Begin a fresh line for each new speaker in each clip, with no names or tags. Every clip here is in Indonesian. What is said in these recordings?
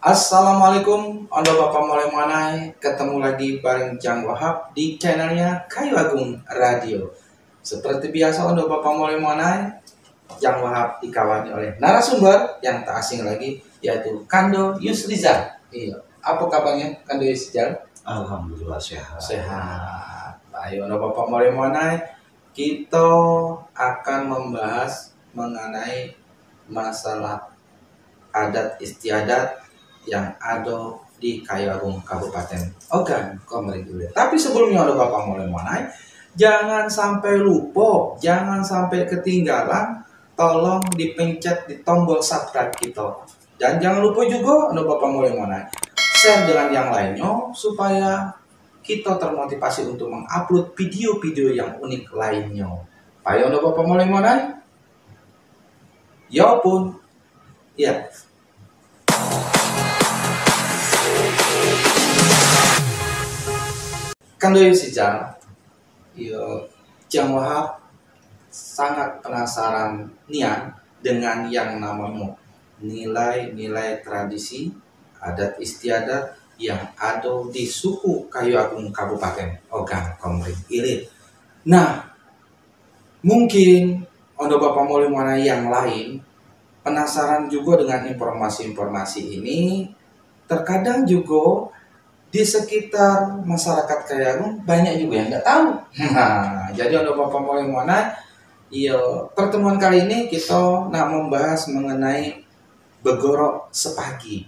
Assalamualaikum, Anda Bapak Mulai Manai, ketemu lagi bareng Jang Wahab di channelnya Kayu Agung Radio. Seperti biasa Anda Bapak Mulai Manai, Jang Wahab dikawani oleh narasumber yang tak asing lagi, yaitu Kando Yusrizal. Iya, apa kabarnya Kando Yusrizal?
Alhamdulillah sehat.
Sehat. Ayo Anda Bapak Mulai Manai, kita akan membahas mengenai masalah adat istiadat yang ada di Kayu Agung Kabupaten Ogan Komering Ilir. Tapi sebelumnya ada Bapak Mulai Manai, jangan sampai lupa, jangan sampai ketinggalan, tolong dipencet di tombol subscribe kita. Dan jangan lupa juga ada Bapak Mulai Manai, share dengan yang lainnya supaya kita termotivasi untuk mengupload video-video yang unik lainnya. Ayo ada Bapak Mulai Manai. Ya pun. Ya. Kan dari sejarah, Jang Wahab sangat penasaran nian dengan yang namanya nilai-nilai tradisi adat istiadat yang ada di suku Kayu Agung Kabupaten Ogan Komering Ilir. Nah, mungkin Anda Bapak Mulai Manai yang lain penasaran juga dengan informasi-informasi ini. Terkadang juga di sekitar masyarakat Kayu Agung banyak juga yang nggak tahu. Nah, jadi Anda Bapak Mulai Manai, pertemuan kali ini kita nak membahas mengenai Begorok Sepagi.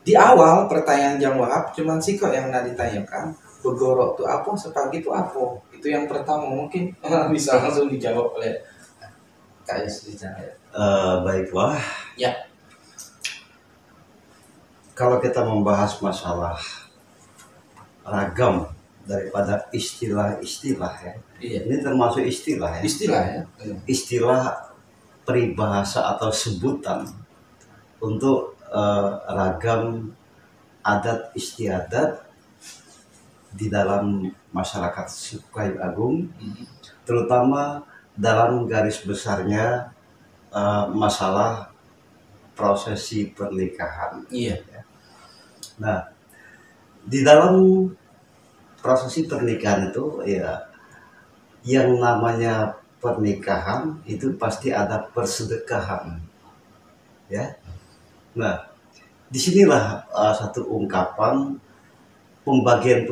Di awal pertanyaan Jang Wahab cuman sih kok yang nak ditanyakan, Begorok itu apa, Sepagi itu apa? Itu yang pertama, mungkin bisa langsung dijawab oleh Kak Yusrizal.
Baiklah.
Ya.
Kalau kita membahas masalah ragam daripada istilah-istilah ya, ini termasuk istilah ya.
Istilah ya.
Istilah peribahasa atau sebutan untuk ragam adat istiadat di dalam masyarakat suku Kayu Agung, terutama dalam garis besarnya masalah prosesi pernikahan.
Iya.
Nah, di dalam prosesi pernikahan itu ya, yang namanya pernikahan itu pasti ada persedekahan, ya. Nah, disinilah satu ungkapan pembagian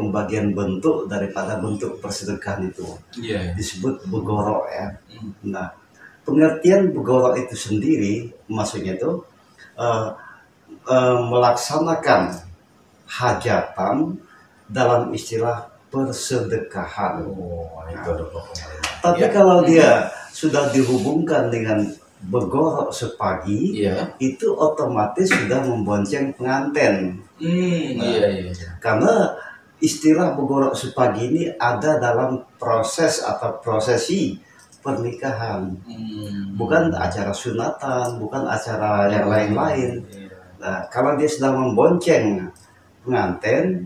bentuk daripada bentuk persedekahan itu, disebut begorok ya. Nah, pengertian begorok itu sendiri maksudnya itu melaksanakan hajatan dalam istilah persedekahan. Tapi kalau dia sudah dihubungkan dengan begorok sepagi, itu otomatis sudah membonceng pengantin. Karena istilah begorok sepagi ini ada dalam proses atau prosesi pernikahan, bukan acara sunatan, bukan acara yang lain-lain. Nah, kalau dia sudah membonceng pengantin,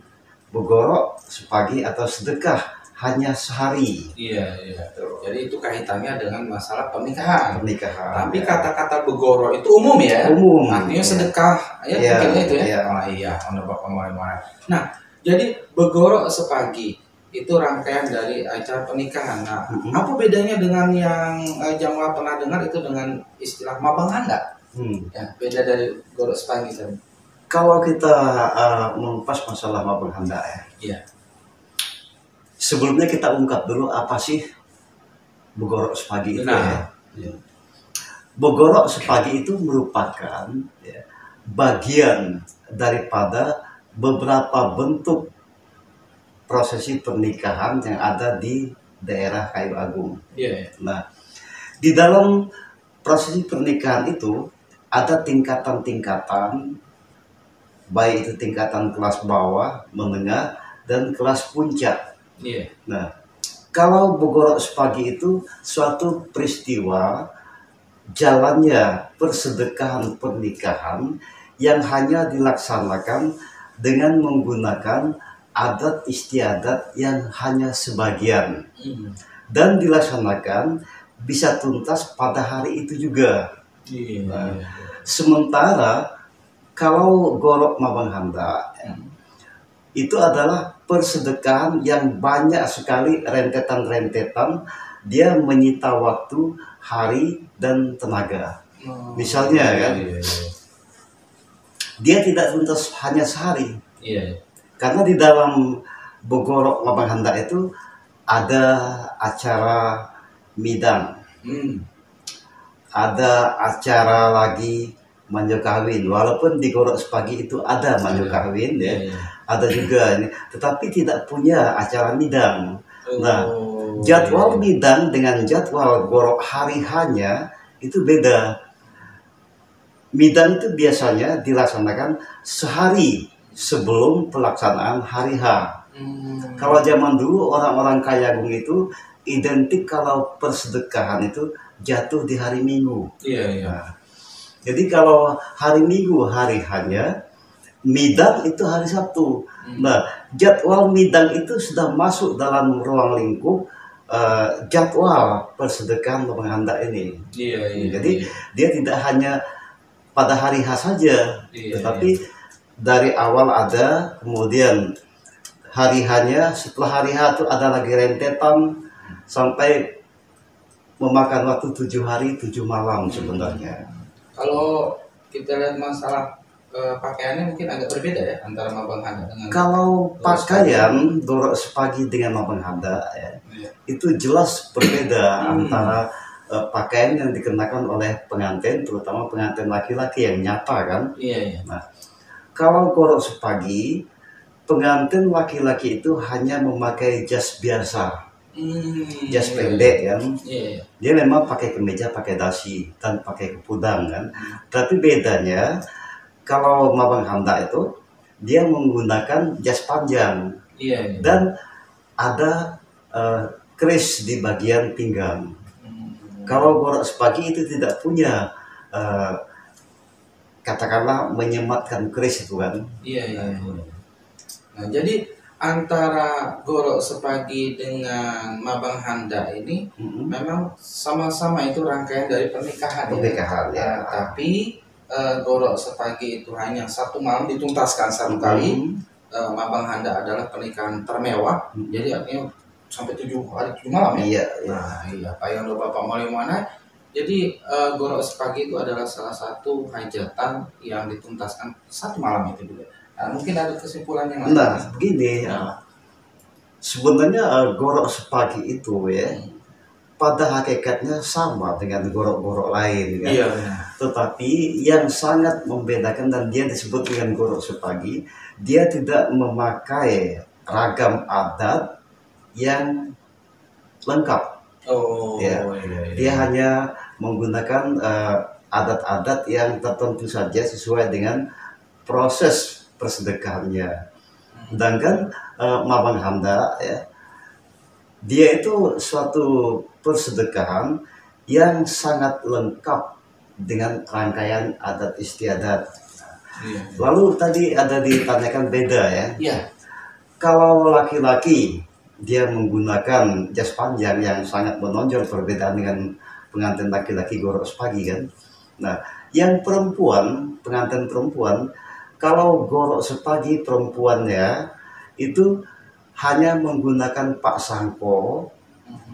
begorok sepagi atau sedekah hanya sehari.
Jadi itu kaitannya dengan masalah pernikahan. Tapi
Ya.
kata-kata begorok itu umum ya.
Umum.
Artinya sedekah ya, mungkin itu ya. Anda Bapak Mulai Manai. Nah, jadi begorok sepagi itu rangkaian dari acara pernikahan. Nah, apa bedanya dengan yang Jang Wahab pernah dengar itu dengan istilah mabang handa? Ya, beda dari begorok sepagi tadi.
Kalau kita mengupas masalah mabang handa ya. Sebelumnya kita ungkap dulu apa sih begorok sepagi itu ya. Begorok sepagi itu merupakan bagian daripada beberapa bentuk prosesi pernikahan yang ada di daerah Kayu Agung. Nah, di dalam prosesi pernikahan itu ada tingkatan-tingkatan, baik itu tingkatan kelas bawah, menengah, dan kelas puncak. Nah, kalau begorok sepagi itu suatu peristiwa jalannya persedekahan pernikahan yang hanya dilaksanakan dengan menggunakan adat istiadat yang hanya sebagian dan dilaksanakan bisa tuntas pada hari itu juga. Sementara Kalau Gorok Mabang Handa itu adalah persedekahan yang banyak sekali rentetan-rentetan, dia menyita waktu, hari, dan tenaga. Misalnya kan, dia tidak tuntas hanya sehari. Karena di dalam Bogorok Mabang Handa itu ada acara midang, ada acara lagi manjo kawin. Walaupun di Gorok Sepagi itu ada manjo kawin ya, ada juga ini, tetapi tidak punya acara midang. Nah, jadwal midang dengan jadwal Gorok hari hanya itu beda. Midang itu biasanya dilaksanakan sehari sebelum pelaksanaan hari H. Kalau zaman dulu orang-orang Kayagung itu identik kalau persedekahan itu jatuh di hari Minggu. Nah, jadi kalau hari Minggu hari hanya, midang itu hari Sabtu. Nah, jadwal midang itu sudah masuk dalam ruang lingkup jadwal persedekahan Mabang Handa ini. Jadi dia tidak hanya pada hari H saja, tetapi dari awal ada, kemudian hari hanya, setelah hari H itu ada lagi rentetan sampai memakan waktu 7 hari 7 malam sebenarnya.
Kalau kita lihat masalah pakaiannya mungkin agak berbeda ya antara Mabang Handa dengan.
Kalau pakaian Gorok Sepagi dengan Mabang Handa ya, itu jelas berbeda antara pakaian yang dikenakan oleh pengantin, terutama pengantin laki-laki yang nyata kan. Nah, kalau Gorok Sepagi, pengantin laki-laki itu hanya memakai jas biasa, jas pendek kan. Dia memang pakai kemeja, pakai dasi, dan pakai kepudang kan. Tapi bedanya kalau Mabang Handa itu dia menggunakan jas panjang dan ada keris di bagian pinggang. Kalau Gorok Sepagi itu tidak punya katakanlah menyematkan keris itu kan.
Nah, jadi antara Gorok Sepagi dengan Mabang Handa ini memang sama-sama itu rangkaian dari pernikahan.
Ya.
Tapi Gorok Sepagi itu hanya 1 malam dituntaskan 1 kali. Mabang Handa adalah pernikahan termewah. Jadi artinya sampai 7 hari 7 malam ya. Nah, Pak Yondo Bapak Malimana. Jadi Gorok Sepagi itu adalah salah satu hajatan yang dituntaskan 1 malam itu juga. Nah, mungkin ada kesimpulan yang lain.
Nah, begini ya. Sebenarnya Gorok Sepagi itu ya, pada hakikatnya sama dengan gorok-gorok lain kan. Tetapi yang sangat membedakan dan dia disebut dengan Gorok Sepagi, dia tidak memakai ragam adat yang lengkap. Dia hanya menggunakan adat-adat yang tertentu saja sesuai dengan proses persedekahannya. Sedangkan Mabang Handa ya, dia itu suatu persedekahan yang sangat lengkap dengan rangkaian adat istiadat. Lalu tadi ada ditanyakan beda ya. Kalau laki-laki dia menggunakan jas panjang yang sangat menonjol, perbedaan dengan pengantin laki-laki Gorok Sepagi kan. Nah, yang perempuan, pengantin perempuan, kalau Gorok Sepagi perempuannya itu hanya menggunakan pak sangko,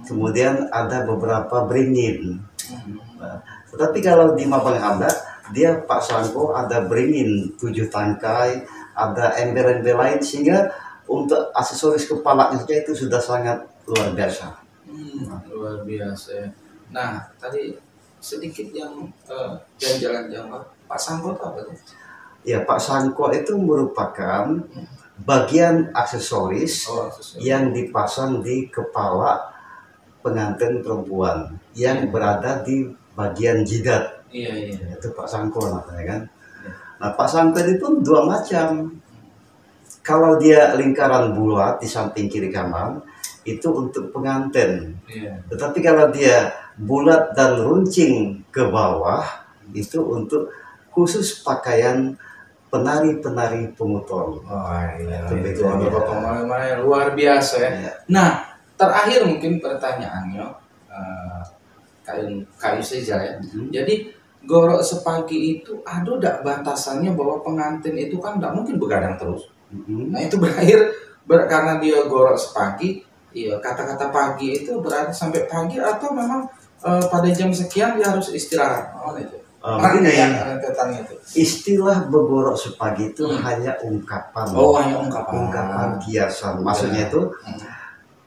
kemudian ada beberapa beringin. Nah, tetapi kalau di Mabang Handa dia pak sangko, ada beringin 7 tangkai, ada ember-ember lain, sehingga untuk aksesoris kepalanya saja itu sudah sangat luar biasa.
Luar biasa. Nah, tadi sedikit yang jalan-jalan Jawa, pak sangko itu apa tuh?
Ya, pak sangko itu merupakan bagian aksesoris yang dipasang di kepala pengantin perempuan yang berada di bagian jidat. Itu pak sangko namanya kan. Nah, pak sangko itu pun 2 macam. Kalau dia lingkaran bulat di samping kiri kanan itu untuk pengantin. Tetapi kalau dia bulat dan runcing ke bawah itu untuk khusus pakaian penari-penari pemotor.
Itu luar biasa ya. Nah, terakhir mungkin pertanyaannya Kak Yuseza ya. Jadi Gorok sepagi itu ada enggak batasannya bahwa pengantin itu kan enggak mungkin begadang terus. Nah itu karena dia gorok sepagi, iya kata-kata pagi itu berarti sampai pagi atau memang pada jam sekian dia harus istirahat. Oh itu.
Begini,
itu.
Istilah begorok sepagi itu hanya ungkapan.
Oh, hanya ungkapan.
Ungkapan kiasan. Maksudnya itu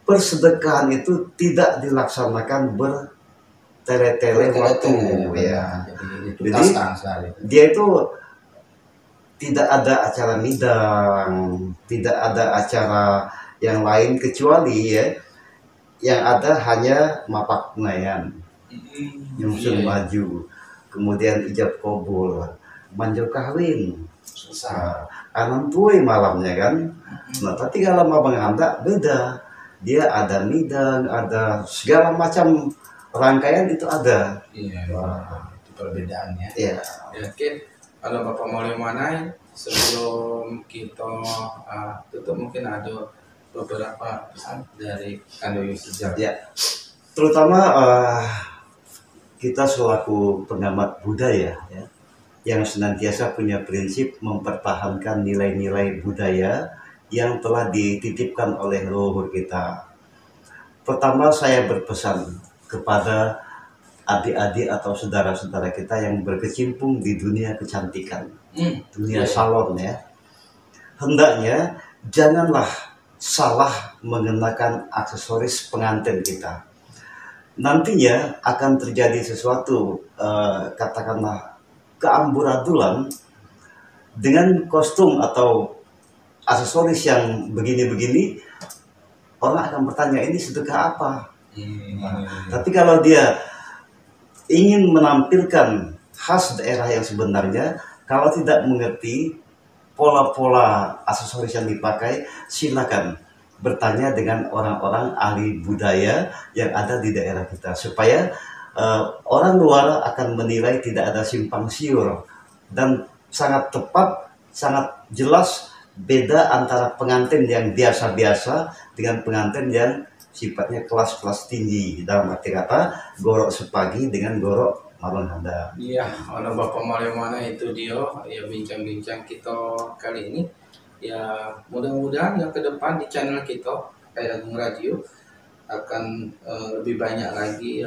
persedekahan itu tidak dilaksanakan bertele-tele waktu, ya. Jadi dia itu tidak ada acara midang, tidak ada acara yang lain kecuali ya, yang ada hanya mapak nayan, nyusun baju, kemudian ijab kabul, manjur kawin, anak tuai malamnya kan. Nah tapi kalau abang anda beda, dia ada midang, ada segala macam rangkaian itu ada.
Iya, itu perbedaannya.
Iya.
Oke, kalau Bapak mau mana sebelum kita tutup mungkin ada beberapa pesan dari Kando Yusuf.
Ya, terutama kita selaku pengamat budaya ya, yang senantiasa punya prinsip mempertahankan nilai-nilai budaya yang telah dititipkan oleh leluhur kita. Pertama saya berpesan kepada adik-adik atau saudara-saudara kita yang berkecimpung di dunia kecantikan, dunia salon ya. Hendaknya janganlah salah mengenakan aksesoris pengantin kita. Nantinya akan terjadi sesuatu, katakanlah keamburadulan dengan kostum atau aksesoris yang begini-begini, orang akan bertanya ini sedekah apa? Tapi kalau dia ingin menampilkan khas daerah yang sebenarnya, kalau tidak mengerti pola-pola aksesoris yang dipakai, silakan bertanya dengan orang-orang ahli budaya yang ada di daerah kita, supaya orang luar akan menilai tidak ada simpang siur dan sangat tepat, sangat jelas beda antara pengantin yang biasa-biasa dengan pengantin yang sifatnya kelas-kelas tinggi, dalam arti kata gorok sepagi dengan gorok malam handa.
Iya, kalau Bapak mana itu dia ya bincang-bincang kita kali ini. Ya mudah-mudahan yang ke depan di channel kita kayak Agung Radio akan lebih banyak lagi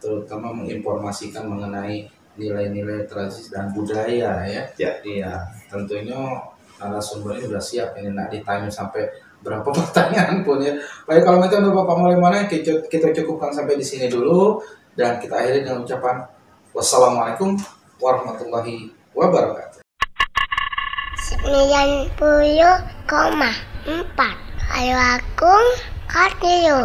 terutama menginformasikan mengenai nilai-nilai tradisi dan budaya ya. Iya, tentunya narasumbernya sudah siap ini nak ditanya sampai berapa pertanyaan pun ya. Baik, kalau macam Bapak mana kita cukupkan sampai di sini dulu dan kita akhiri dengan ucapan wassalamualaikum warahmatullahi wabarakatuh.
90,4 Ayo Agung Radio.